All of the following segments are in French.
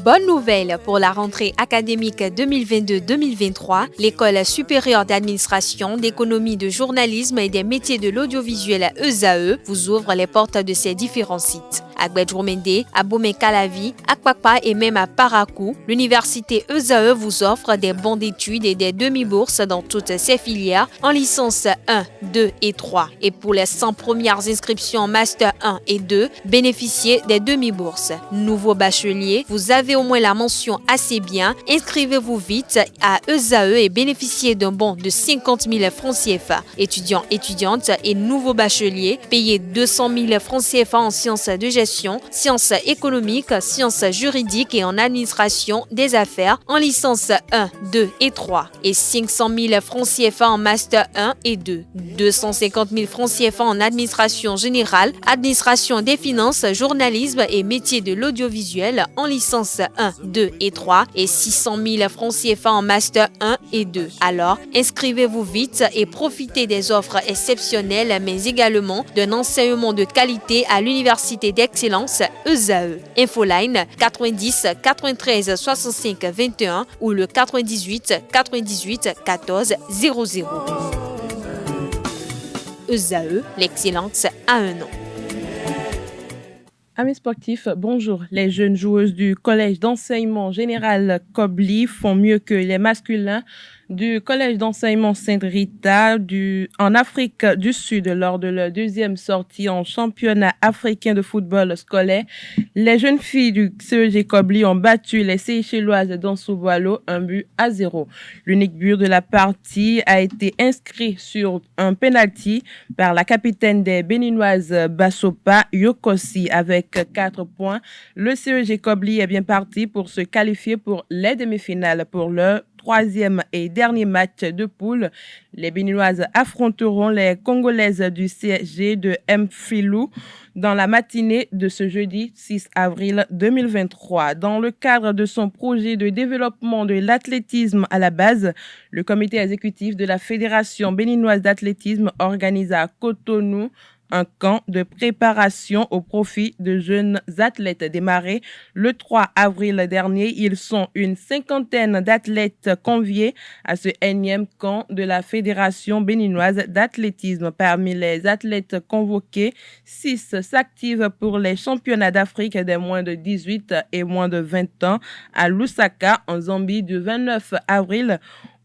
Bonne nouvelle pour la rentrée académique 2022-2023, l'École supérieure d'administration, d'économie, de journalisme et des métiers de l'audiovisuel ESAE vous ouvre les portes de ses différents sites. À Gbedjourmende, à Bomé-Calavi, à Kpakpa et même à Parakou, l'université ESAE vous offre des bons d'études et des demi-bourses dans toutes ses filières en licence 1, 2 et 3. Et pour les 100 premières inscriptions en master 1 et 2, bénéficiez des demi-bourses. Nouveau bachelier, vous avez au moins la mention assez bien, inscrivez-vous vite à ESAE et bénéficiez d'un bon de 50 000 francs CFA. Étudiants, étudiantes et nouveaux bacheliers, payez 200 000 francs CFA en sciences de gestion, sciences économiques, sciences juridiques et en administration des affaires en licence 1, 2 et 3 et 500 000 francs CFA en master 1 et 2, 250 000 francs CFA en administration générale, administration des finances, journalisme et métiers de l'audiovisuel en licence 1, 2 et 3 et 600 000 francs CFA en master 1 et 2. Alors, inscrivez-vous vite et profitez des offres exceptionnelles mais également d'un enseignement de qualité à l'université d'excellence ESAE. Infoline 90 93 65 21 ou le 98 98 14 00. ESAE, l'excellence à un nom. Amis sportifs, bonjour. Les jeunes joueuses du collège d'enseignement général Kobli font mieux que les masculins du collège d'enseignement Sainte-Rita en Afrique du Sud lors de leur deuxième sortie en championnat africain de football scolaire. Les jeunes filles du CEG Kobli ont battu les Seychelloises d'Ansouboualo 1-0. L'unique but de la partie a été inscrit sur un penalty par la capitaine des Béninoises Bassopa Yokosi avec 4 points. Le CEG Kobli est bien parti pour se qualifier pour les demi-finales pour leur troisième et dernier match de poule. Les Béninoises affronteront les Congolaises du CSG de Mfilou dans la matinée de ce jeudi 6 avril 2023. Dans le cadre de son projet de développement de l'athlétisme à la base, le comité exécutif de la Fédération béninoise d'athlétisme organise à Cotonou un camp de préparation au profit de jeunes athlètes démarré le 3 avril dernier. Ils sont une cinquantaine d'athlètes conviés à ce énième camp de la Fédération béninoise d'athlétisme. Parmi les athlètes convoqués, 6 s'activent pour les championnats d'Afrique des moins de 18 et moins de 20 ans à Lusaka en Zambie du 29 avril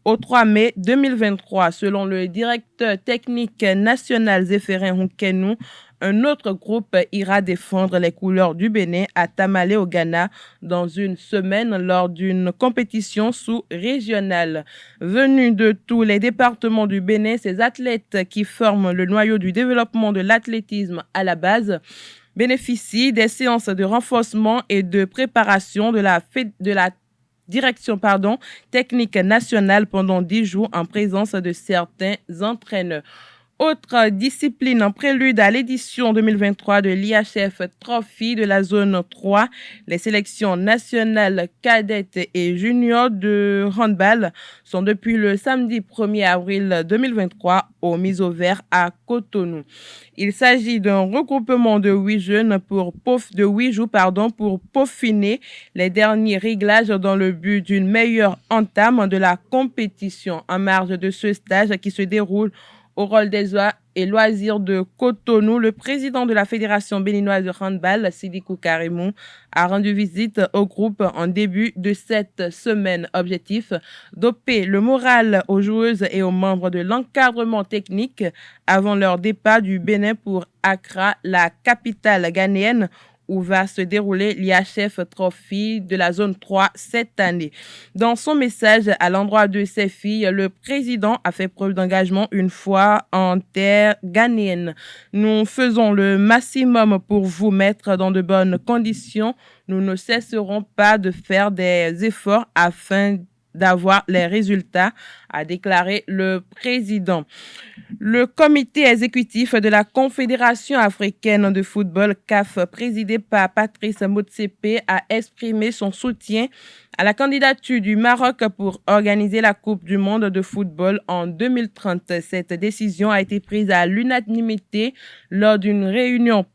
au 3 mai 2023, selon le directeur technique national Zéphérin Hunkenou, un autre groupe ira défendre les couleurs du Bénin à Tamale au Ghana dans une semaine lors d'une compétition sous-régionale. Venus de tous les départements du Bénin, ces athlètes qui forment le noyau du développement de l'athlétisme à la base bénéficient des séances de renforcement et de préparation de la direction technique nationale pendant 10 jours en présence de certains entraîneurs. Autre discipline en prélude à l'édition 2023 de l'IHF Trophy de la zone 3, les sélections nationales cadettes et juniors de handball sont depuis le samedi 1er avril 2023 au Mise au Vert à Cotonou. Il s'agit d'un regroupement de 8 jeunes pour peaufiner les derniers réglages dans le but d'une meilleure entame de la compétition. En marge de ce stage qui se déroule au rôle des oies et loisirs de Cotonou, le président de la Fédération béninoise de handball, Sidikou Karimou, a rendu visite au groupe en début de cette semaine. Objectif, doper le moral aux joueuses et aux membres de l'encadrement technique avant leur départ du Bénin pour Accra, la capitale ghanéenne, où va se dérouler l'IHF Trophy de la zone 3 cette année. Dans son message à l'endroit de ses filles, le président a fait preuve d'engagement une fois en terre ghanéenne. Nous faisons le maximum pour vous mettre dans de bonnes conditions. Nous ne cesserons pas de faire des efforts afin d'avoir les résultats, a déclaré le président. Le comité exécutif de la Confédération africaine de football CAF, présidé par Patrice Motsepe, a exprimé son soutien à la candidature du Maroc pour organiser la Coupe du monde de football en 2030. Cette décision a été prise à l'unanimité lors d'une réunion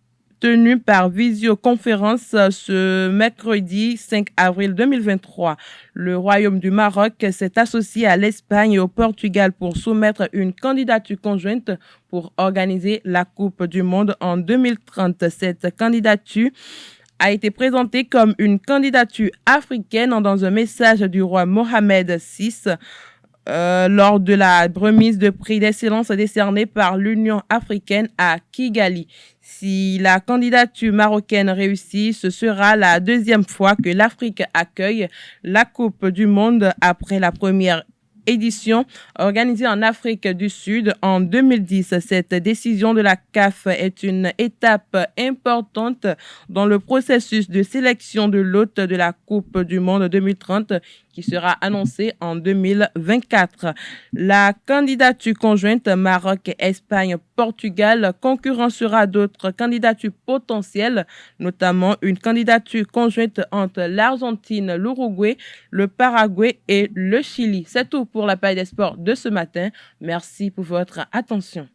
tenu par visioconférence ce mercredi 5 avril 2023. Le Royaume du Maroc s'est associé à l'Espagne et au Portugal pour soumettre une candidature conjointe pour organiser la Coupe du Monde en 2030. Cette candidature a été présentée comme une candidature africaine dans un message du roi Mohamed VI. Lors de la remise de prix d'excellence décernée par l'Union africaine à Kigali. Si la candidature marocaine réussit, ce sera la deuxième fois que l'Afrique accueille la Coupe du Monde après la première édition organisée en Afrique du Sud en 2010. Cette décision de la CAF est une étape importante dans le processus de sélection de l'hôte de la Coupe du Monde 2030 qui sera annoncée en 2024. La candidature conjointe Maroc-Espagne-Portugal concurrencera d'autres candidatures potentielles, notamment une candidature conjointe entre l'Argentine, l'Uruguay, le Paraguay et le Chili. C'est tout pour la Paille des Sports de ce matin. Merci pour votre attention.